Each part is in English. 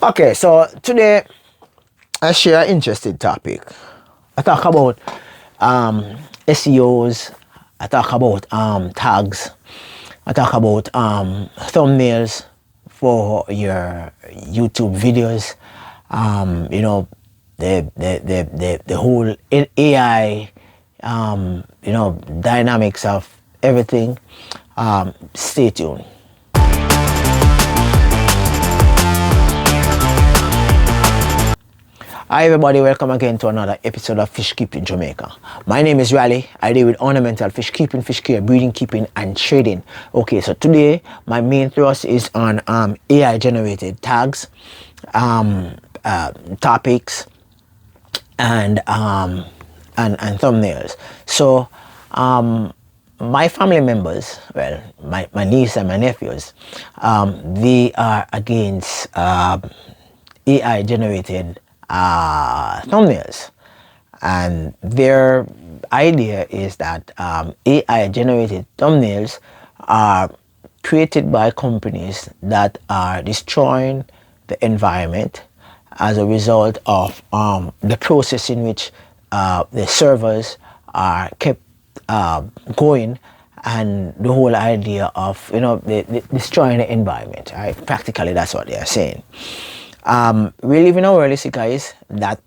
Okay, so today I share an interesting topic. I talk about SEOs. I talk about tags. I talk about thumbnails for your YouTube videos. The whole AI, dynamics of everything. Stay tuned. Hi everybody, welcome again to another episode of Fish Keeping Jamaica. My name is Raleigh. I deal with ornamental fish keeping, fish care, breeding, keeping and trading. Okay, so today my main thrust is on AI generated tags, topics and thumbnails. So my family members, well, my niece and my nephews, they are against AI generated thumbnails, and their idea is that AI generated thumbnails are created by companies that are destroying the environment as a result of the process in which the servers are kept going, and the whole idea of the destroying the environment, right? Practically that's what they are saying. We live in a world, guys, that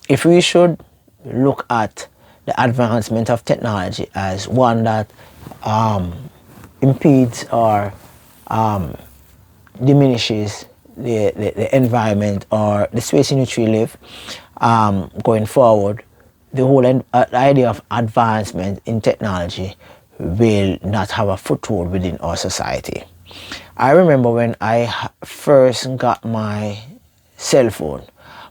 if we should look at the advancement of technology as one that impedes or diminishes the environment or the space in which we live, going forward, the whole idea of advancement in technology will not have a foothold within our society. I remember when I first got my cell phone.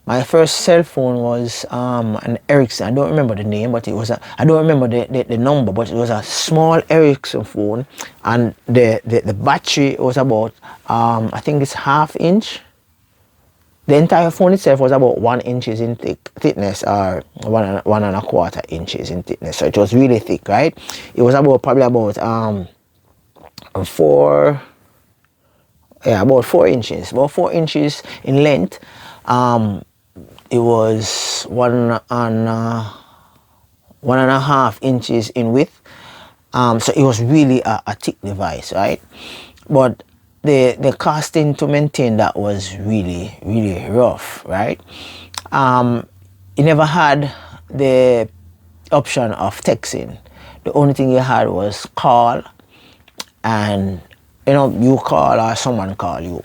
My first cell phone was an Ericsson. I don't remember the name, but it was I don't remember the number, but it was a small Ericsson phone, and the battery was about I think it's half inch. The entire phone itself was about 1 inch in thickness, or one and a quarter inches in thickness. So it was really thick, right? It was probably about about 4 inches, about 4 inches in length. It was one and a half inches in width. So it was really a thick device, right? But the costing to maintain that was really, really rough, right? You never had the option of texting. The only thing you had was call, and you call or someone call you.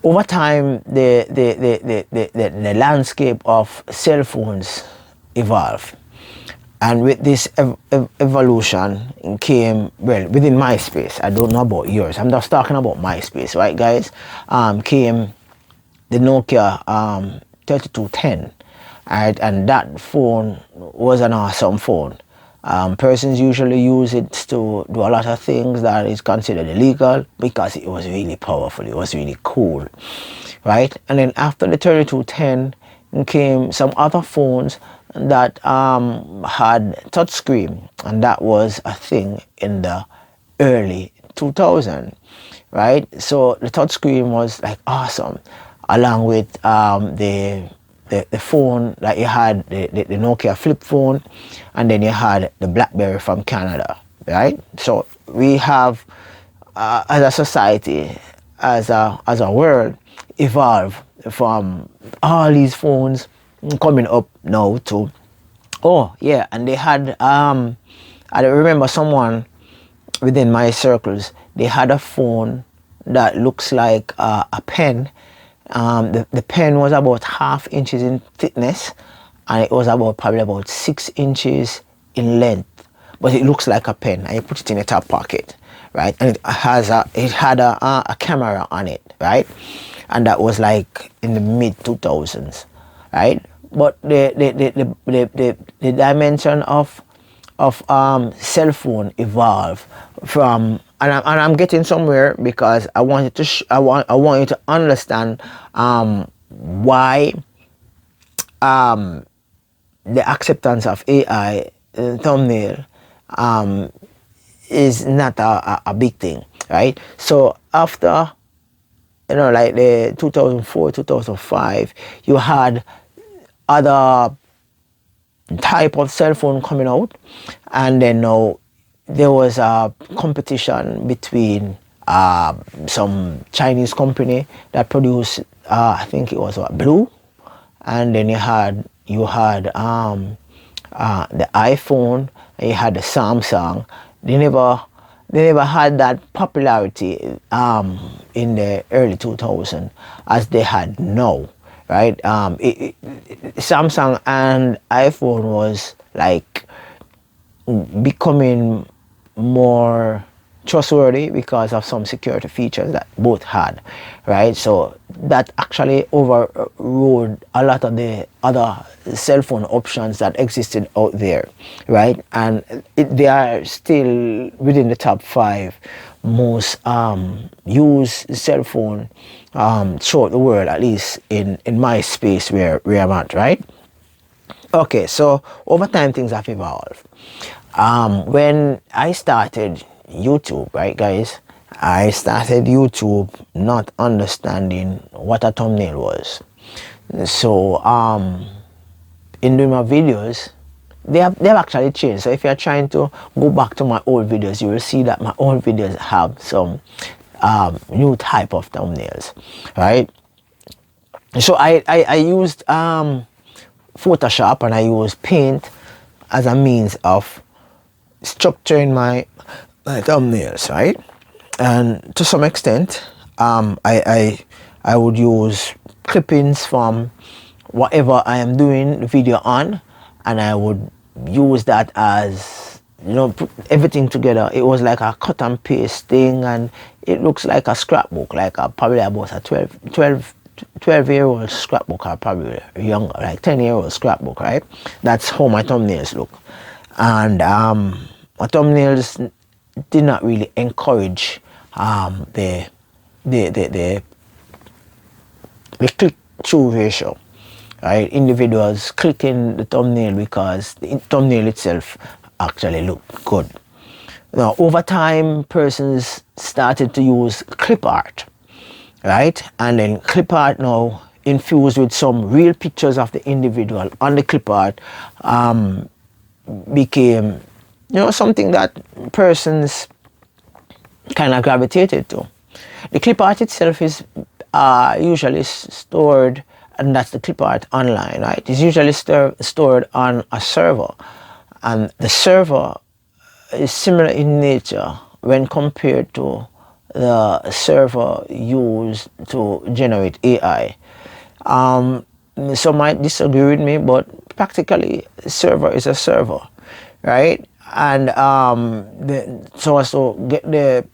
Over time, the landscape of cell phones evolved, and with this evolution came, well, within MySpace, I don't know about yours, I'm just talking about MySpace, right guys, came the Nokia 3210, right? And that phone was an awesome phone. Persons usually use it to do a lot of things that is considered illegal because it was really powerful, it was really cool, right? And then after the 3210 came some other phones that had touchscreen, and that was a thing in the early 2000s, right? So the touchscreen was like awesome, along with the phone that you had, the Nokia flip phone, and then you had the BlackBerry from Canada, right? So we have, as a society, as a world, evolved from all these phones coming up now to, oh yeah, and they had, I remember someone within my circles, they had a phone that looks like a pen. The pen was about half inches in thickness, and it was probably about 6 inches in length, but it looks like a pen, and you put it in a top pocket, right? And it had a camera on it, right? And that was like in the mid 2000s, right? But the dimension of cell phone evolved from, and I'm getting somewhere, because I want you to I want you to understand why the acceptance of AI thumbnail is not a big thing, right? So after you know, like the 2004, 2005, you had other type of cell phone coming out, and then now there was a competition between some Chinese company that produced, I think it was blue, and then you had the iPhone, and you had the Samsung. They never had that popularity in the early 2000s as they had now, right? Samsung and iPhone was like becoming more trustworthy because of some security features that both had, right? So that actually overrode a lot of the other cell phone options that existed out there, right? And they are still within the top 5 most used cell phone throughout the world, at least in my space where I'm at, right? Okay, so over time things have evolved. When I started YouTube, right, guys, I started YouTube not understanding what a thumbnail was. So in doing my videos, they've actually changed. So if you're trying to go back to my old videos, you will see that my old videos have some new type of thumbnails, right? So I used Photoshop, and I used Paint as a means of structuring my thumbnails, right? And to some extent, I would use clippings from whatever I am doing the video on, and I would use that as, you know, put everything together. It was like a cut and paste thing, and it looks like a scrapbook, like probably about a 12-year-old scrapbook, or probably younger, like 10-year-old scrapbook, right? That's how my thumbnails look. And my thumbnails did not really encourage the click-through ratio, right? Individuals clicking the thumbnail because the thumbnail itself actually looked good. Now, over time, persons started to use clip art, right? And then clip art now infused with some real pictures of the individual on the clip art became, you know, something that persons kind of gravitated to. The clip art itself is usually stored, and that's the clip art online, right? It's usually stored on a server, and the server is similar in nature when compared to the server used to generate AI. Some might disagree with me, but practically a server is a server, right? And so as to get the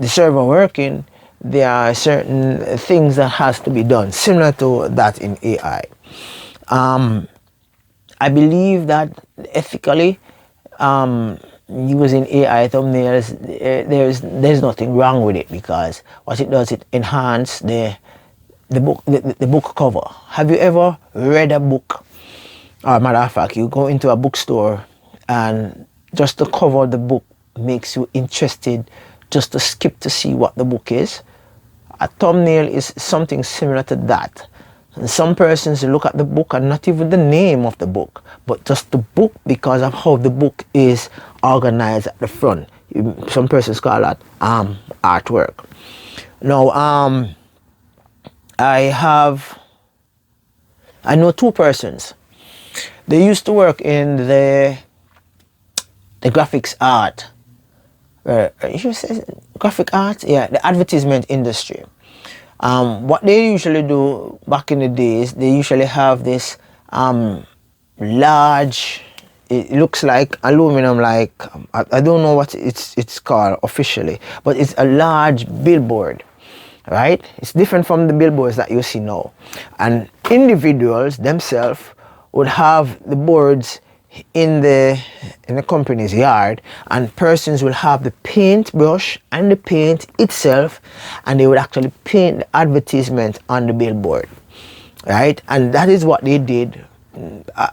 server working, there are certain things that has to be done, similar to that in AI. I believe that ethically, using AI thumbnails, there's nothing wrong with it, because what it does, it enhances the book cover. Have you ever read a book? Matter of fact, you go into a bookstore and just the cover of the book makes you interested just to skip to see what the book is. A thumbnail is something similar to that. And some persons look at the book and not even the name of the book, but just the book because of how the book is organized at the front. Some persons call that artwork. Now, I know 2 persons. They used to work in the graphics art. Graphic art? Yeah, the advertisement industry. What they usually do back in the days, they usually have this large, it looks like aluminum, like I don't know what it's called officially, but it's a large billboard, right? It's different from the billboards that you see now. And individuals themselves would have the boards in the company's yard, and persons will have the paint brush and the paint itself, and they would actually paint the advertisement on the billboard, right? And that is what they did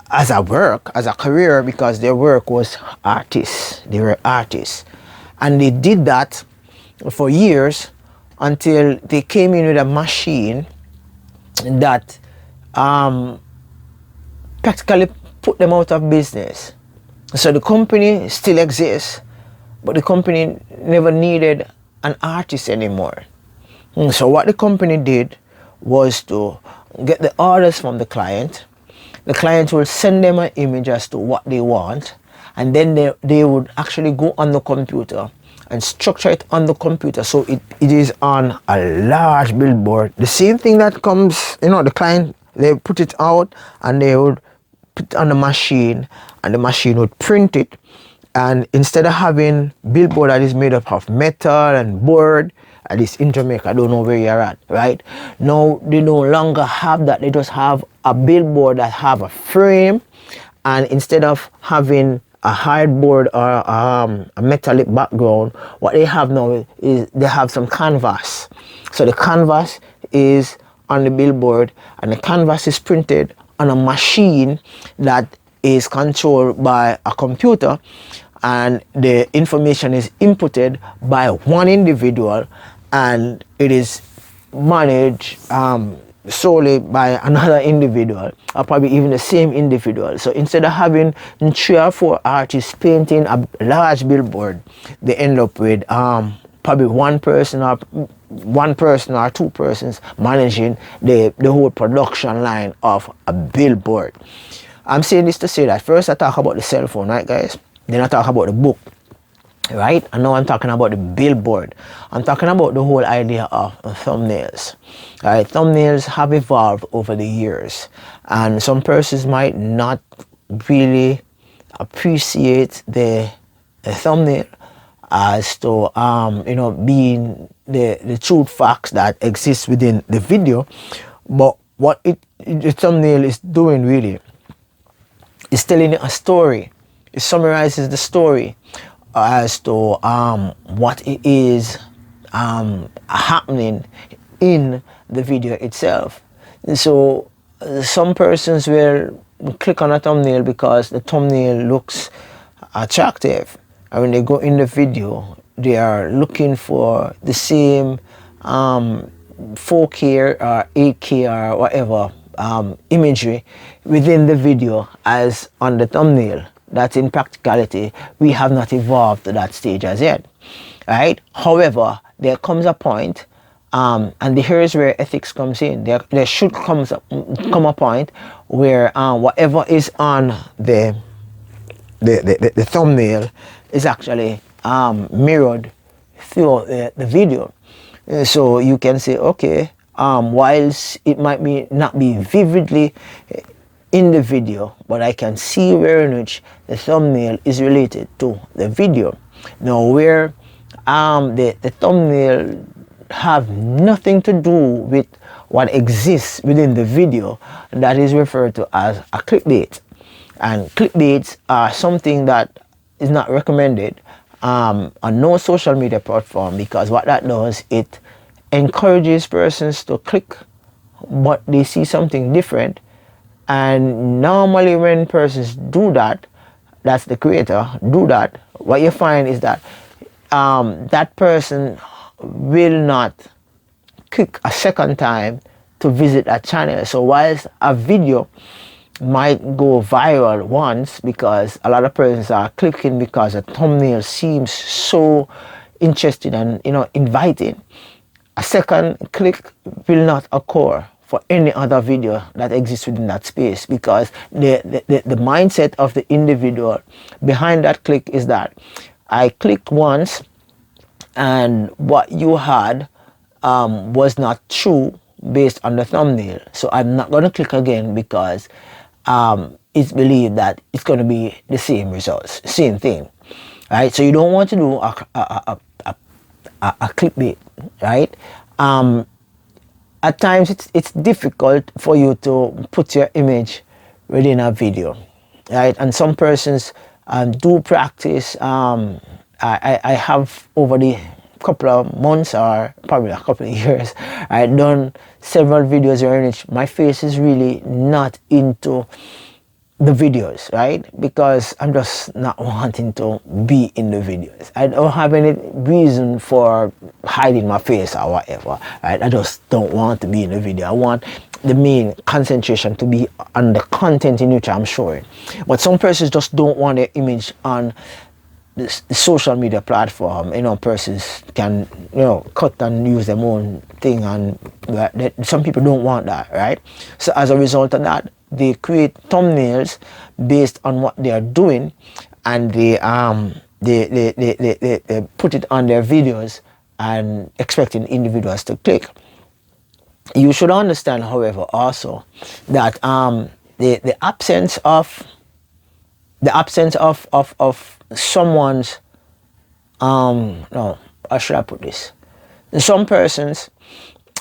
as a career, because their work was artists. They were artists, and they did that for years until they came in with a machine that practically put them out of business. So the company still exists, but the company never needed an artist anymore. So what the company did was to get the orders from the client. The client will send them an image as to what they want, and then they would actually go on the computer and structure it on the computer, so it is on a large billboard. The same thing that comes, the client, they put it out and they would put it on the machine, and the machine would print it. And instead of having billboard that is made up of metal and board, at least in Jamaica, I don't know where you're at, right? Now they no longer have that. They just have a billboard that have a frame, and instead of having a hardboard or a metallic background, what they have now is they have some canvas. So the canvas is on the billboard, and the canvas is printed on a machine that is controlled by a computer, and the information is inputted by one individual, and it is managed solely by another individual, or probably even the same individual. So instead of having 3 or 4 artists painting a large billboard, they end up with probably one person or 2 persons managing the whole production line of a billboard. I'm saying this to say that first I talk about the cell phone, right guys? Then I talk about the book, right? And now I'm talking about the billboard. I'm talking about the whole idea of thumbnails. Right? Thumbnails have evolved over the years, and some persons might not really appreciate the thumbnail as to being the true facts that exist within the video. But what the thumbnail is doing really is telling a story. It summarizes the story as to what it is happening in the video itself. And so some persons will click on a thumbnail because the thumbnail looks attractive, and when they go in the video, they are looking for the same 4K or 8K or whatever imagery within the video as on the thumbnail. That in practicality, we have not evolved to that stage as yet, right? However, there comes a point, and here is where ethics comes in. There should come a point where whatever is on the thumbnail is actually mirrored through the video. So you can say, okay, whilst it might not be vividly in the video, but I can see where in which the thumbnail is related to the video. Now where the thumbnail have nothing to do with what exists within the video, that is referred to as a clickbait. And clickbaits are something that is not recommended on no social media platform, because what that does, it encourages persons to click but they see something different. And normally when persons do that, that's the creator, do that, what you find is that that person will not click a second time to visit that channel. So whilst a video might go viral once because a lot of persons are clicking because the thumbnail seems so interesting and inviting, a second click will not occur for any other video that exists within that space, because the mindset of the individual behind that click is that I clicked once and what you had was not true based on the thumbnail, so I'm not going to click again because it's believed that it's going to be the same results, same thing, right? So you don't want to do a clickbait, right? At times it's difficult for you to put your image within a video, right? And some persons do practice. I have over the couple of months or probably a couple of years, I've done several videos in which my face is really not into the videos, right? Because I'm just not wanting to be in the videos. I don't have any reason for hiding my face or whatever, right? I just don't want to be in the video. I want the main concentration to be on the content in which I'm showing. But some persons just don't want their image on the social media platform. Persons can, cut and use their own thing, and some people don't want that, right? So as a result of that, they create thumbnails based on what they are doing, and they put it on their videos and expecting individuals to click. You should understand, however, also that the absence of someone's no, how should I put this? Some persons,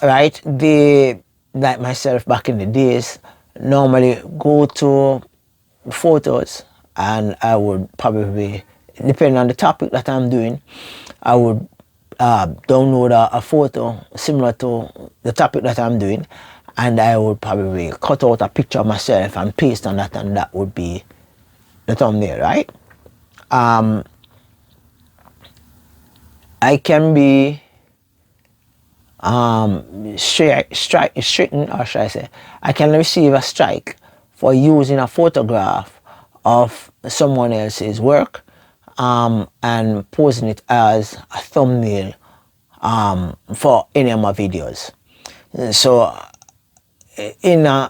right, they, like myself back in the days, normally go to photos, and I would probably, depending on the topic that I'm doing, I would download a photo similar to the topic that I'm doing, and I would probably cut out a picture of myself and paste on that, and that would be the thumbnail, right? I can be stricken, or should I say, I can receive a strike for using a photograph of someone else's work and posing it as a thumbnail for any of my videos. So in a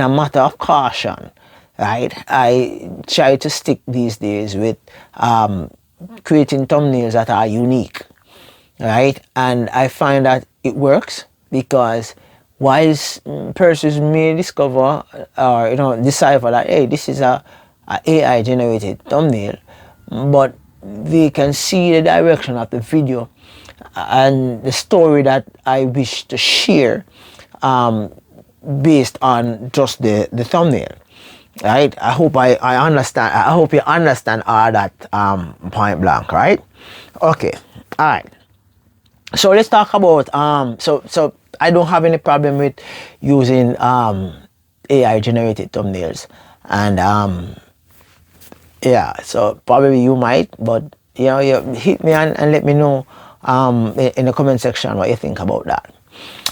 matter of caution, right, I try to stick these days with creating thumbnails that are unique, right? And I find that it works, because whilst persons may discover or decipher that, hey, this is a AI generated thumbnail, but they can see the direction of the video and the story that I wish to share based on just the thumbnail, right? I hope I understand. I hope you understand all that point blank, right? Okay, all right. So let's talk about so I don't have any problem with using AI generated thumbnails, and yeah, so probably you might, but you hit me and let me know in the comment section what you think about that.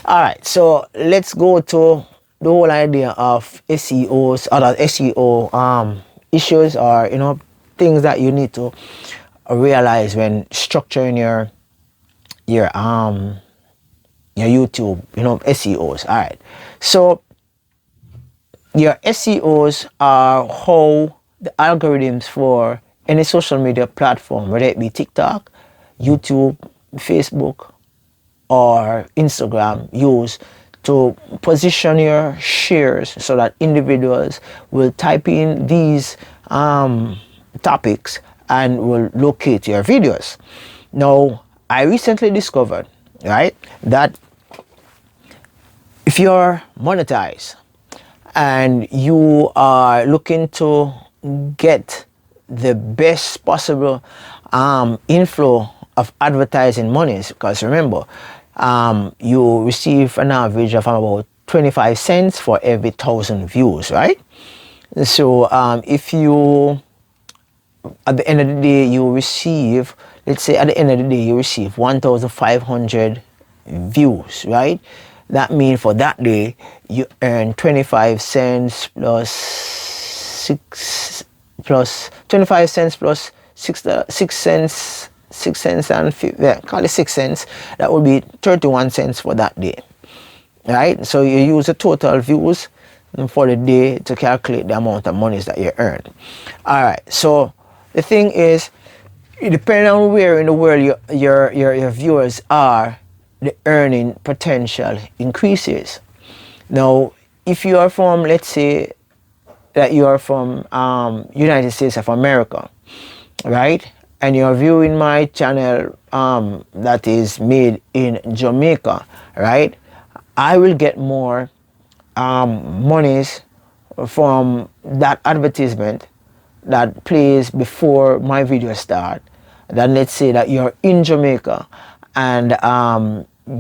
All right, so let's go to the whole idea of SEOs, other SEO issues, or things that you need to realize when structuring your YouTube, SEOs. All right, so your SEOs are how the algorithms for any social media platform, whether it be TikTok, YouTube, Facebook, or Instagram, use to position your shares so that individuals will type in these topics and will locate your videos. Now, I recently discovered, right, that if you're monetized and you are looking to get the best possible inflow of advertising monies, because remember, you receive an average of about 25 cents for every 1,000 views, right? So if you, at the end of the day, you receive, let's say at the end of the day, you receive 1,500 views, right? That means for that day, you earn 25 cents plus 25 cents plus 6 cents, 6 cents and call it 6 cents. That would be 31 cents for that day, right? So you use the total views for the day to calculate the amount of monies that you earn. All right, so the thing is, depending on where in the world your viewers are, the earning potential increases. Now, if you are from, let's say that you are from United States of America, right, and you're viewing my channel that is made in Jamaica, right, I will get more monies from that advertisement that plays before my video start than, let's say that you're in Jamaica and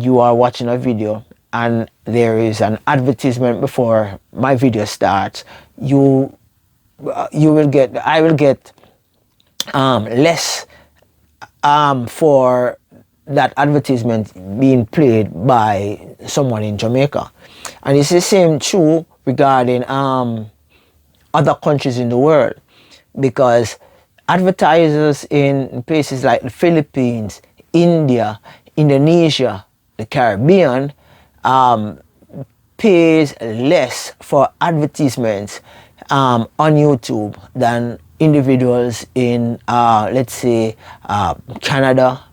you are watching a video and there is an advertisement before my video starts, you will get, I will get less for that advertisement being played by someone in Jamaica. And it's the same true regarding other countries in the world, because advertisers in places like the Philippines, India, Indonesia, the Caribbean pays less for advertisements on YouTube than individuals in let's say Canada,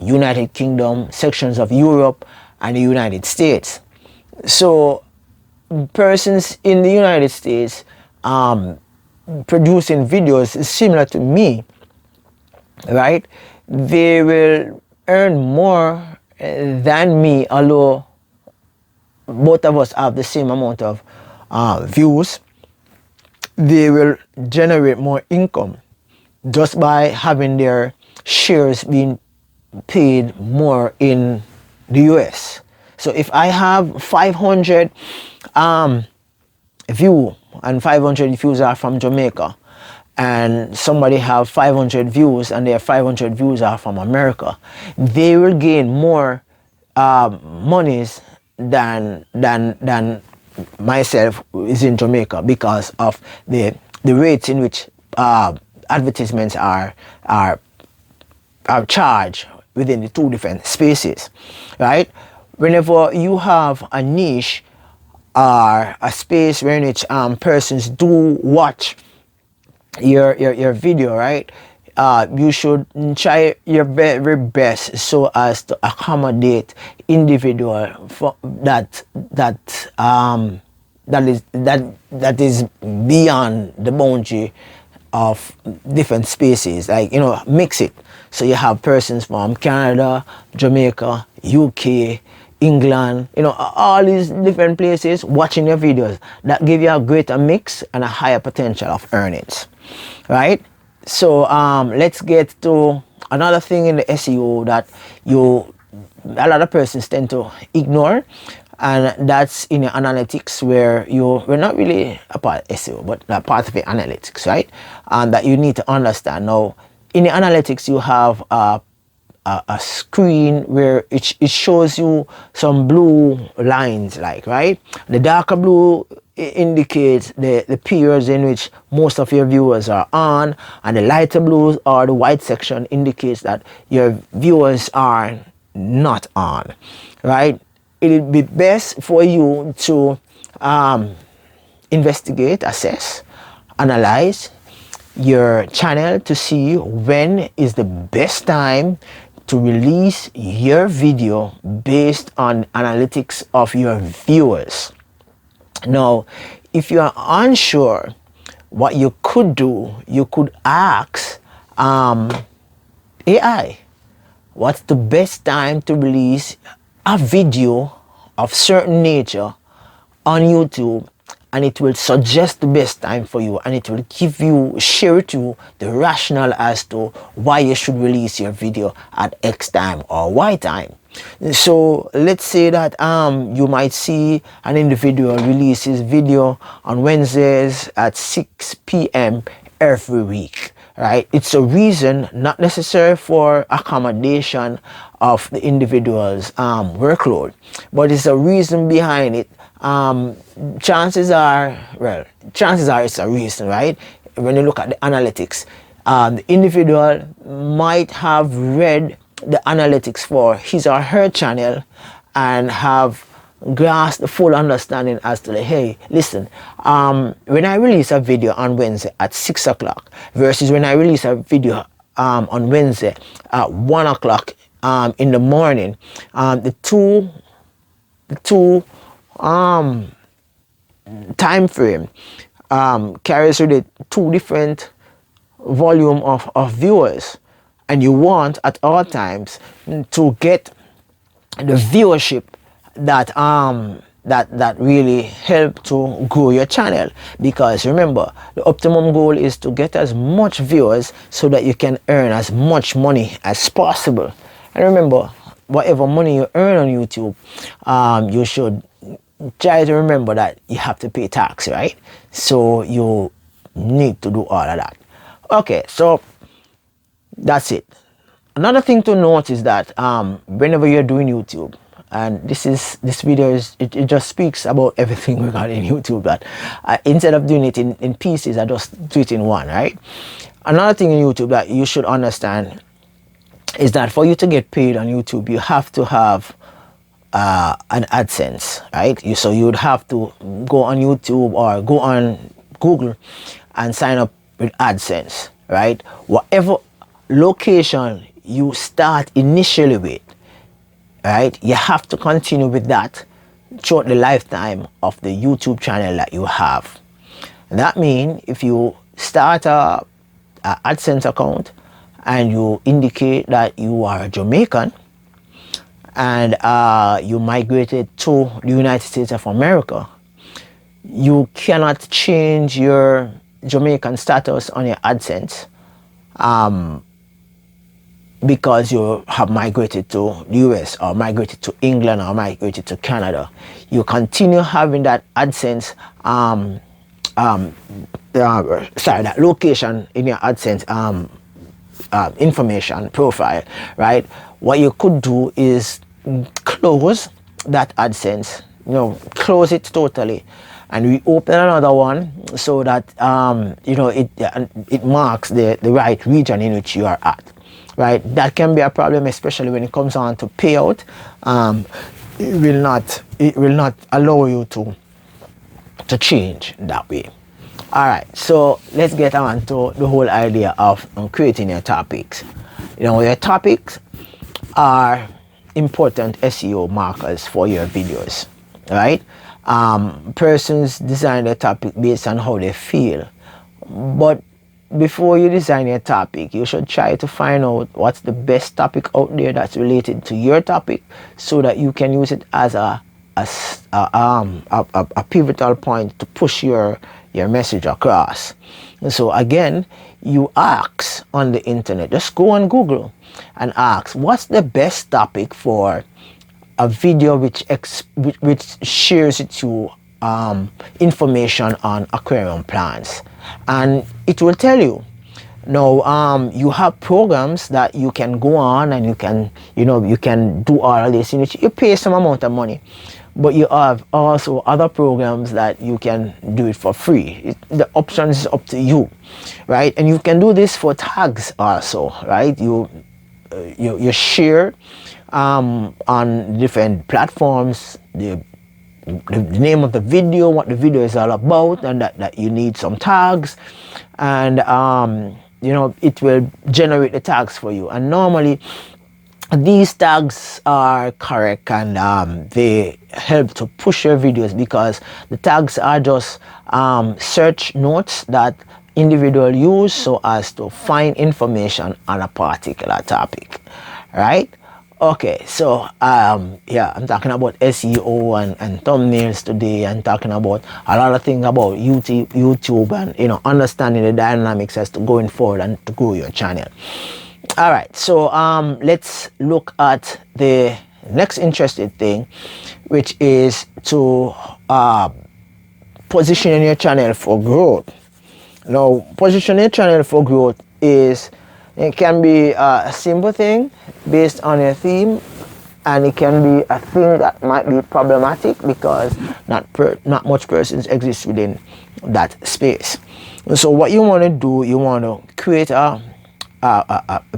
United Kingdom, sections of Europe, and the United States. So persons in the United States producing videos similar to me, right, they will earn more than me, although both of us have the same amount of views. They will generate more income just by having their shares being paid more in the US. So if I have 500 view, and 500 views are from Jamaica, and somebody have 500 views and their 500 views are from America, they will gain more monies than myself is in Jamaica, because of the rates in which advertisements are charged within the two different spaces, right? Whenever you have a niche or a space where in which persons do watch your video, right, you should try your very best so as to accommodate individual for that is beyond the boundary of different spaces. Like, you know, mix it so you have persons from Canada, Jamaica, UK, England, you know, all these different places watching your videos. That give you a greater mix and a higher potential of earnings, right? So let's get to another thing in the SEO that a lot of persons tend to ignore, and that's in the analytics, where we're not really a part of SEO, but a part of the analytics, right? And that you need to understand. Now, in the analytics, you have a screen where it shows you some blue lines, like, right? The darker blue indicates the periods in which most of your viewers are on, and the lighter blue or the white section indicates that your viewers are not on, right? It would be best for you to investigate, assess, analyze your channel to see when is the best time to release your video based on analytics of your viewers. Now, if you are unsure, what you could do, you could ask AI, what's the best time to release a video of certain nature on YouTube, and it will suggest the best time for you, and it will share with you the rationale as to why you should release your video at X time or Y time. So let's say that you might see an individual release his video on Wednesdays at 6 p.m. every week, right? It's a reason, not necessary for accommodation of the individual's workload, but it's a reason behind it. Chances are it's a reason, right? When you look at the analytics, the individual might have read the analytics for his or her channel and have grasped the full understanding as to, hey, listen, when I release a video on Wednesday at 6 o'clock versus when I release a video on Wednesday at 1 o'clock in the morning, the two time frame carries with it two different volume of viewers, and you want at all times to get the viewership that that really help to grow your channel. Because remember, the optimum goal is to get as much viewers so that you can earn as much money as possible. And remember, whatever money you earn on YouTube, you should try to remember that you have to pay tax, right? So you need to do all of that. Okay, so that's it. Another thing to note is that whenever you're doing YouTube, and this video is it just speaks about everything regarding YouTube, that instead of doing it in pieces, I just do it in one, right? Another thing in YouTube that you should understand is that for you to get paid on YouTube, you have to have an AdSense, right? So you would have to go on YouTube or go on Google and sign up with AdSense, right? Whatever location you start initially with, right, you have to continue with that throughout the lifetime of the YouTube channel that you have. And that means if you start a AdSense account and you indicate that you are Jamaican and you migrated to the United States of America, you cannot change your Jamaican status on your AdSense because you have migrated to the US or migrated to England or migrated to Canada. You continue having that AdSense that location in your AdSense information profile, right? What you could do is close that AdSense, close it totally, and we open another one so that it marks the right region in which you are at, right? That can be a problem, especially when it comes on to payout. It will not allow you to change that way. All right, so let's get on to the whole idea of creating your topics. Your topics are important SEO markers for your videos, right? Persons design their topic based on how they feel, but before you design your topic, you should try to find out what's the best topic out there that's related to your topic, so that you can use it as a pivotal point to push your message across. And so again, you ask on the internet, just go on Google and ask, what's the best topic for a video which shares with you information on aquarium plants, and it will tell you. Now you have programs that you can go on and you can do all of this in which you pay some amount of money, but you have also other programs that you can do it for free. The option is up to you, right? And you can do this for tags also, right? You share on different platforms the name of the video, what the video is all about, and that you need some tags, and it will generate the tags for you. And normally these tags are correct, and they help to push your videos, because the tags are just search notes that individual use so as to find information on a particular topic, right? Okay, so I'm talking about SEO and thumbnails today, and talking about a lot of things about YouTube and understanding the dynamics as to going forward and to grow your channel. All right, so let's look at the next interesting thing, which is to position your channel for growth. Now, positioning your channel for growth it can be a simple thing based on your theme, and it can be a thing that might be problematic because not much persons exist within that space. So what you want to do, you want to create a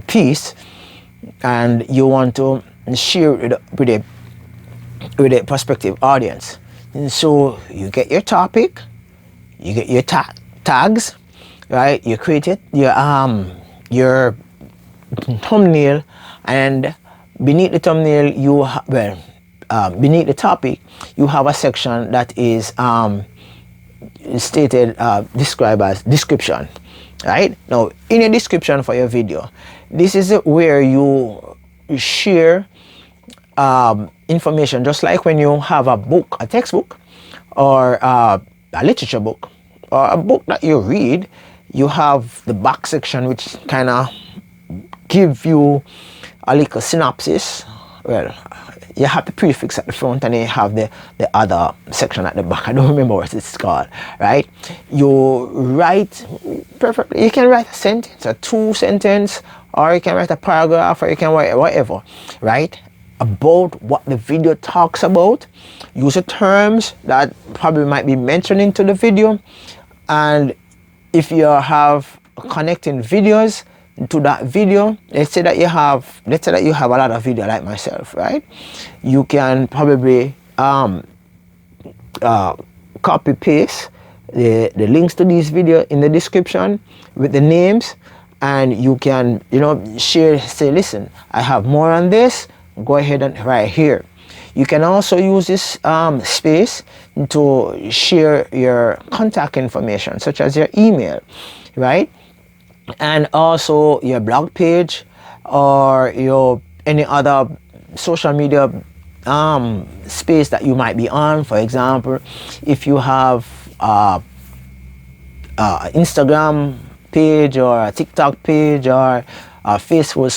piece, and you want to share it with a prospective audience. And so you get your topic, you get your tags, right? You create it, your thumbnail, and beneath the thumbnail beneath the topic you have a section that is described as description, right? Now in your description for your video, this is where you share information, just like when you have a textbook or a literature book or a book that you read. You have the back section which kind of give you a little synopsis well, you have the prefix at the front and then you have the other section at the back. I don't remember what it's called, right? You write, perfectly, you can write a sentence, a 2-sentence, or you can write a paragraph, or you can write whatever, right? About what the video talks about. Use the terms that probably might be mentioned into the video. And if you have connecting videos to that video, let's say that you have a lot of video like myself, right? You can probably copy paste the links to these videos in the description with the names, and you can, you know, share, say, listen, I have more on this, go ahead and right here. You can also use this space to share your contact information, such as your email, right? And also your blog page or your any other social media space that you might be on. For example, if you have Instagram page or a TikTok page or a Facebook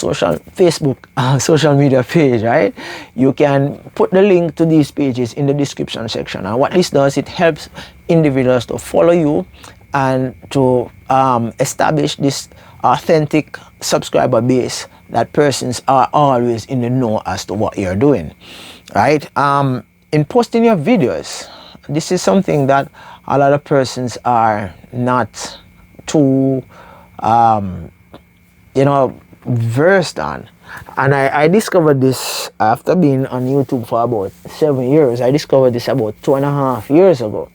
social media page, right? You can put the link to these pages in the description section. And what this does, it helps individuals to follow you and to establish this authentic subscriber base that persons are always in the know as to what you're doing, right? In posting your videos, this is something that a lot of persons are not too versed on. And I discovered this after being on YouTube for about 7 years. I discovered this about 2.5 years ago,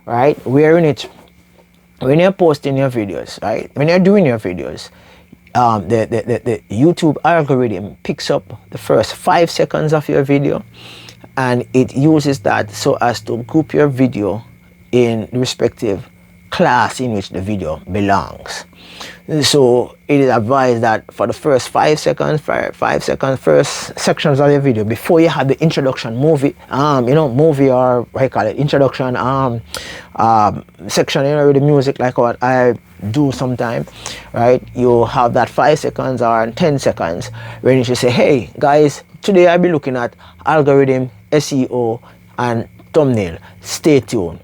right? When you're posting your videos, right? When you're doing your videos, the YouTube algorithm picks up the first 5 seconds of your video, and it uses that so as to group your video in the respective class in which the video belongs. So it is advised that for the first 5 seconds, first sections of your video, before you have the introduction movie, movie, or what you call it, introduction section, with the music, like what I do sometimes, right? You have that 5 seconds or 10 seconds when you should say, hey guys, today I'll be looking at algorithm, SEO, and thumbnail. Stay tuned.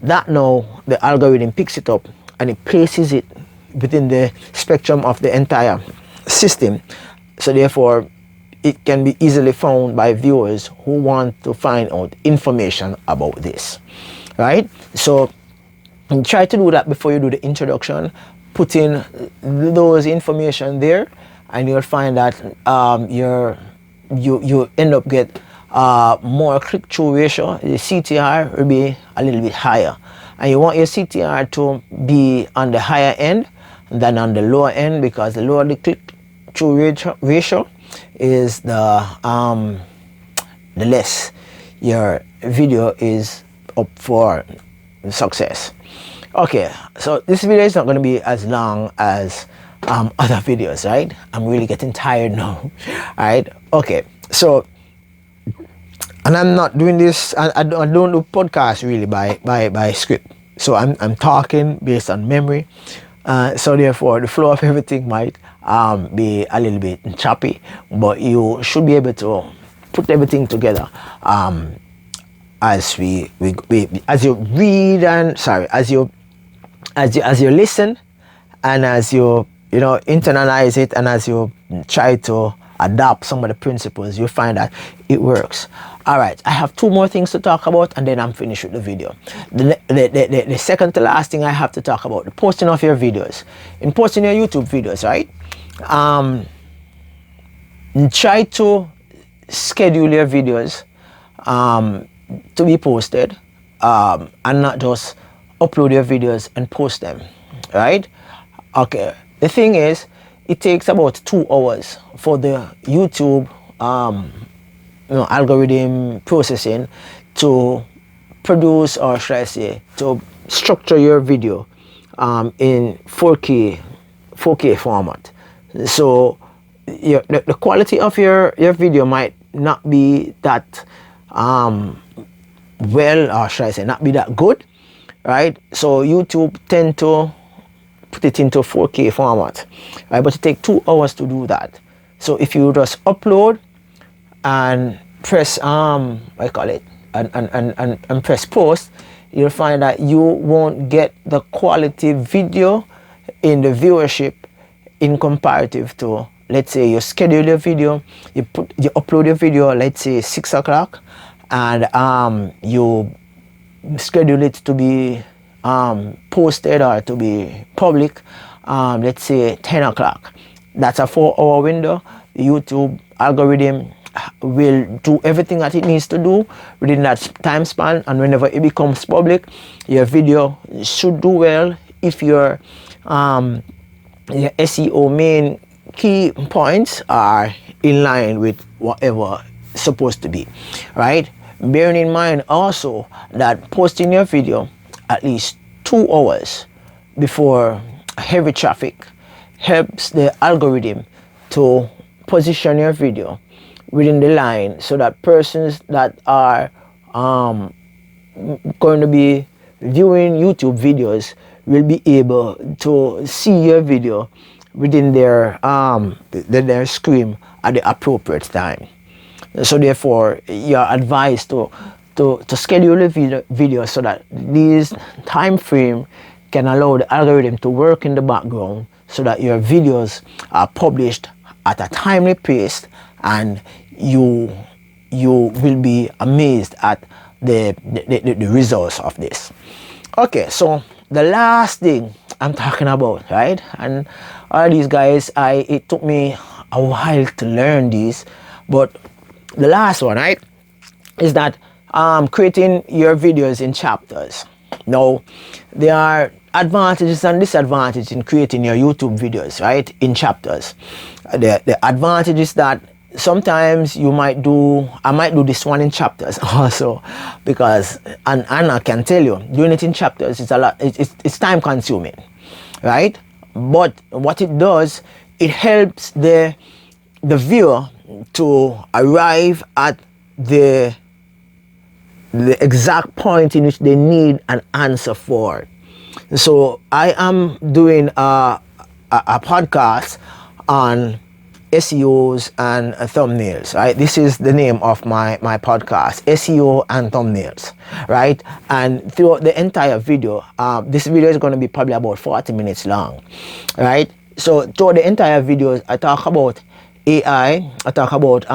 That now the algorithm picks it up and it places it within the spectrum of the entire system. So therefore, it can be easily found by viewers who want to find out information about this, right? So try to do that before you do the introduction. Put in those information there, and you'll find that you end up get more click-through ratio. The CTR will be a little bit higher, and you want your CTR to be on the higher end than on the lower end, because the lower the click-through ratio is, the less your video is up for success. Okay, so this video is not going to be as long as other videos, right? I'm really getting tired now. All right, okay, so, and I'm not doing this, I don't do podcasts really by script. So I'm talking based on memory. So therefore, the flow of everything might be a little bit choppy, but you should be able to put everything together as as you read, and as you listen, and as you internalize it, and as you try to adopt some of the principles, you'll find that it works. All right, I have 2 more things to talk about, and then I'm finished with the video. The second to last thing I have to talk about, the posting of your videos. In posting your YouTube videos, right? Try to schedule your videos to be posted, and not just upload your videos and post them, right? Okay, the thing is, it takes about 2 hours for the YouTube algorithm processing to produce, or should I say, to structure your video in 4K format. So the quality of your video might not be that well, or should I say, not be that good, right? So YouTube tend to put it into 4K format, right? But it takes 2 hours to do that. So if you just upload and press what you call it, and press post, you'll find that you won't get the quality video in the viewership in comparative to, let's say, you schedule your video, you upload your video, let's say 6 o'clock, and you schedule it to be posted or to be public, let's say 10 o'clock. That's a 4-hour window. The YouTube algorithm will do everything that it needs to do within that time span, and whenever it becomes public, your video should do well if your SEO main key points are in line with whatever it's supposed to be, right? Bearing in mind also that posting your video at least 2 hours before heavy traffic helps the algorithm to position your video within the line, so that persons that are going to be viewing YouTube videos will be able to see your video within their screen at the appropriate time. So therefore, you're advised to schedule a video so that this time frame can allow the algorithm to work in the background, so that your videos are published at a timely pace, and you will be amazed at the results of this. Okay, so the last thing I'm talking about, right? And all these guys, it took me a while to learn these, but the last one, right, is that creating your videos in chapters. Now, there are advantages and disadvantages in creating your YouTube videos, right, in chapters. The advantage is that sometimes I might do this one in chapters also, because and I can tell you, doing it in chapters is a lot. It's time consuming, right? But what it does, it helps the viewer to arrive at the exact point in which they need an answer for. So I am doing a podcast on SEOs and thumbnails, right? This is the name of my podcast, SEO and thumbnails, right? And throughout the entire video, this video is going to be probably about 40 minutes long, right? So throughout the entire video, I talk about AI, I talk about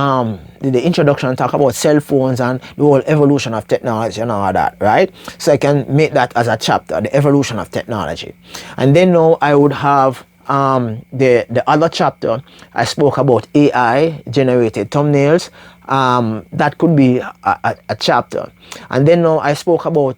the introduction, I talk about cell phones and the whole evolution of technology and all that, right? So I can make that as a chapter, the evolution of technology. And then now I would have the other chapter. I spoke about AI generated thumbnails. That could be a chapter. And then now I spoke about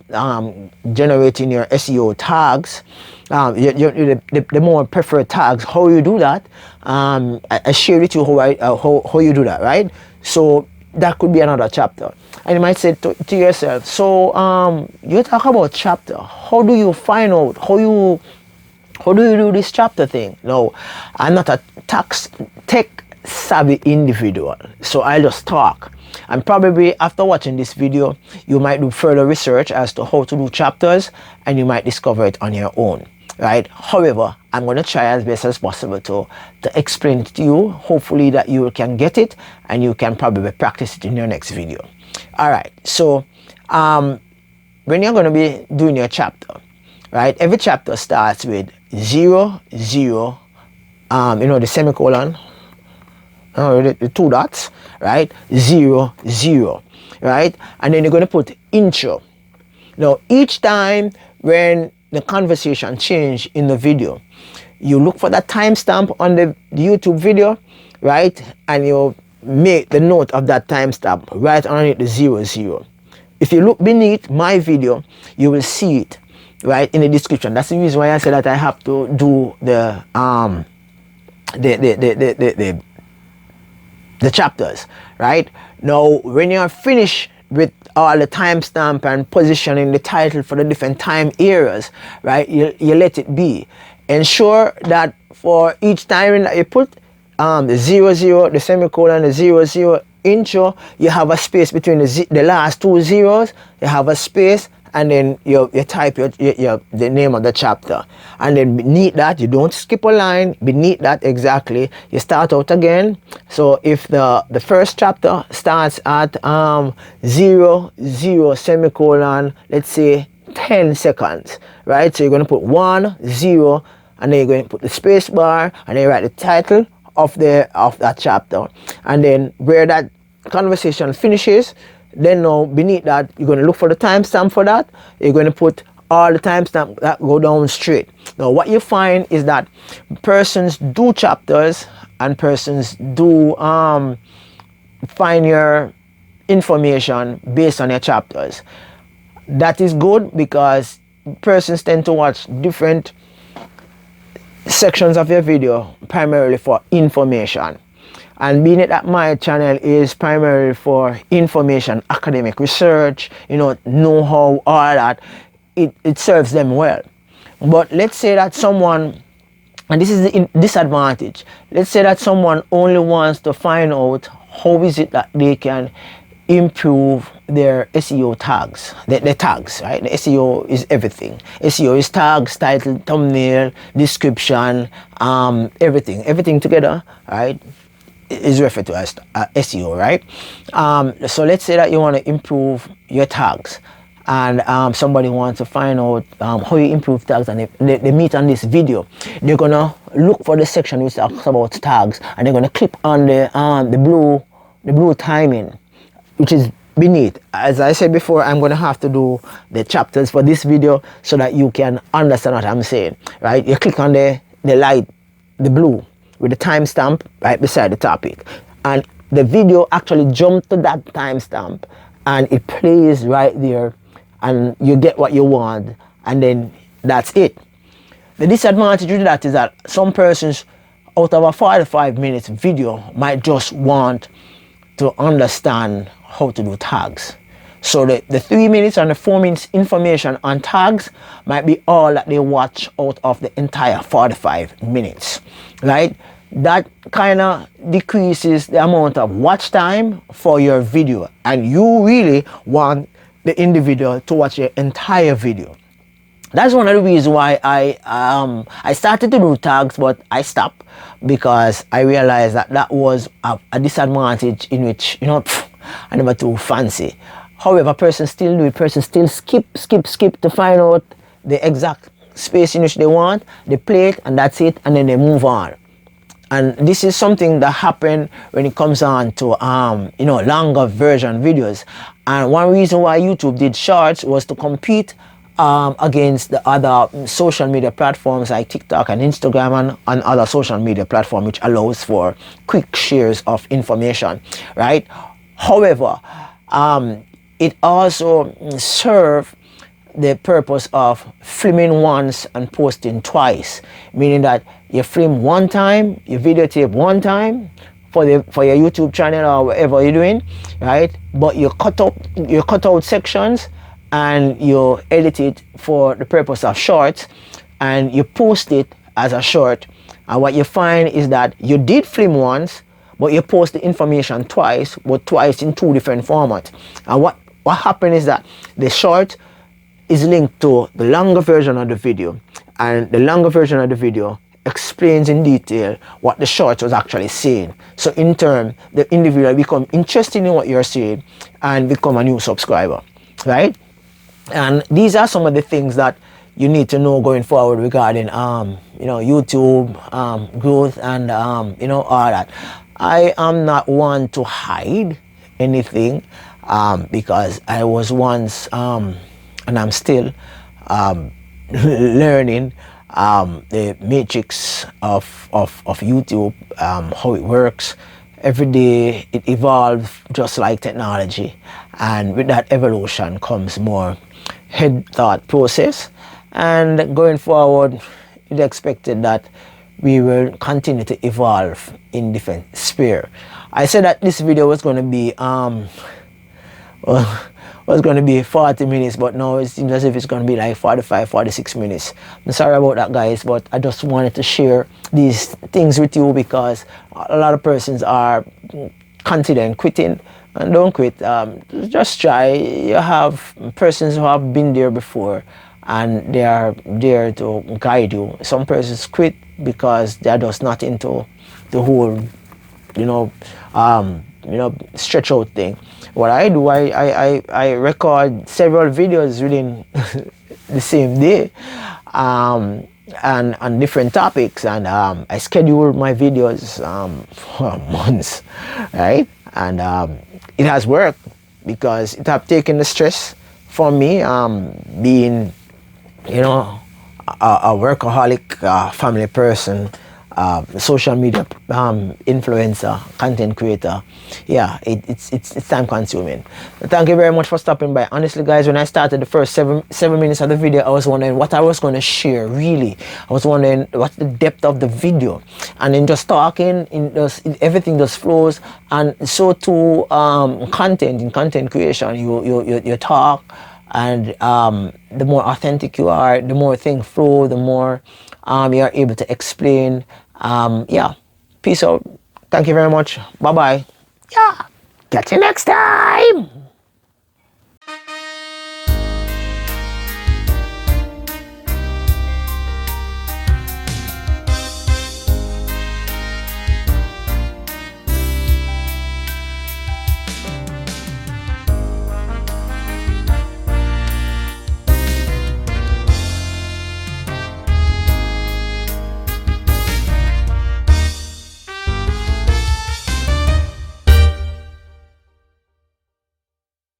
generating your SEO tags, the more preferred tags, how you do that. I share with you how you do that, right? So that could be another chapter. And you might say to yourself, so you talk about chapter, how do you find out, how do you do this chapter thing? No, I'm not a tech savvy individual, so I'll just talk. And probably after watching this video, you might do further research as to how to do chapters, and you might discover it on your own, right? However, I'm going to try as best as possible to explain it to you, hopefully that you can get it and you can probably practice it in your next video. All right, so when you're going to be doing your chapter, right, every chapter starts with 0, 0, the semicolon, the 2 dots, right, 0, 0, right, and then you're going to put intro. Now, each time when the conversation change in the video, you look for that timestamp on the YouTube video, right, and you make the note of that timestamp right underneath the 0, 0. If you look beneath my video, you will see it right in the description. That's the reason why I said that I have to do the chapters, right? Now, when you're finished with all the timestamp and positioning the title for the different time areas, right, you let it be. Ensure that for each time that you put the 0, 0, the semicolon, the 0, 0, intro, you have a space between the last 2 zeros, you have a space, and then you type the name of the chapter, and then beneath that, you don't skip a line. Beneath that, exactly, you start out again. So if the first chapter starts at 0 semicolon, let's say 10 seconds, right? So you're going to put 1 0, and then you're going to put the space bar, and then you write the title of that chapter, and then where that conversation finishes, then now beneath that, you're going to look for the timestamp for that. You're going to put all the timestamp that go down straight. Now what you find is that persons do chapters, and persons do find your information based on your chapters. That is good, because persons tend to watch different sections of your video primarily for information. And being it that my channel is primarily for information, academic research, know-how, all that, it serves them well. But let's say that someone, and this is the disadvantage, let's say that someone only wants to find out how is it that they can improve their SEO tags, the tags, right? The SEO is everything. SEO is tags, title, thumbnail, description, everything together, right, is referred to as SEO, right? So let's say that you want to improve your tags, and somebody wants to find out how you improve tags, and they meet on this video. They're gonna look for the section which talks about tags, and they're gonna click on the blue timing, which is beneath. As I said before, I'm going to have to do the chapters for this video so that you can understand what I'm saying, right? You click on the light, the blue, with the timestamp right beside the topic, and the video actually jumps to that timestamp, and it plays right there, and you get what you want, and then that's it. The disadvantage with that is that some persons out of a 45 minutes video might just want to understand how to do tags. So the 3 minutes and the 4 minutes information on tags might be all that they watch out of the entire 45 minutes, right? That kind of decreases the amount of watch time for your video, and you really want the individual to watch your entire video. That's one of the reasons why I started to do tags, but I stopped because I realized that was a disadvantage in which, I never too fancy. However, person still do it, person still skip to find out the exact space in which they want, they play it, and that's it, and then they move on. And this is something that happened when it comes on to longer version videos. And one reason why YouTube did shorts was to compete against the other social media platforms like TikTok and Instagram and other social media platforms, which allows for quick shares of information, right? However, it also serves the purpose of filming once and posting twice, meaning that you film one time, you videotape one time for your YouTube channel or whatever you're doing, right? But you cut out sections and you edit it for the purpose of shorts, and you post it as a short. And what you find is that you did film once, but you post the information twice, but twice in 2 different formats. And what happened is that the short is linked to the longer version of the video, and the longer version of the video explains in detail what the short was actually saying. So in turn, the individual become interested in what you're saying and become a new subscriber, right? And these are some of the things that you need to know going forward regarding YouTube growth and all that. I am not one to hide anything because I was once and I'm still learning the matrix of YouTube, how it works. Every day it evolves just like technology, and with that evolution comes more head thought process, and going forward it's expected that we will continue to evolve in different sphere. I said that this video was going to be was going to be 40 minutes, but now it seems as if it's going to be like 46 minutes. I'm sorry about that, guys, but I just wanted to share these things with you because a lot of persons are considering quitting and don't quit. Just try. You have persons who have been there before, and they are there to guide you. Some persons quit because they are just not into the whole, stretch out thing. What I do, I record several videos within the same day, and on different topics, and I schedule my videos for months, right? And it has worked because it have taken the stress from me, being, a workaholic, family person, social media influencer, content creator. Yeah, it's time consuming. Thank you very much for stopping by. Honestly, guys, when I started the first seven minutes of the video, I was wondering what I was going to share. Really, I was wondering what's the depth of the video, and in just talking, everything just flows. And so too, content in content creation, you talk. And the more authentic you are, the more things flow, the more you're able to explain. Yeah, peace out. Thank you very much. Bye bye. Yeah, catch you next time.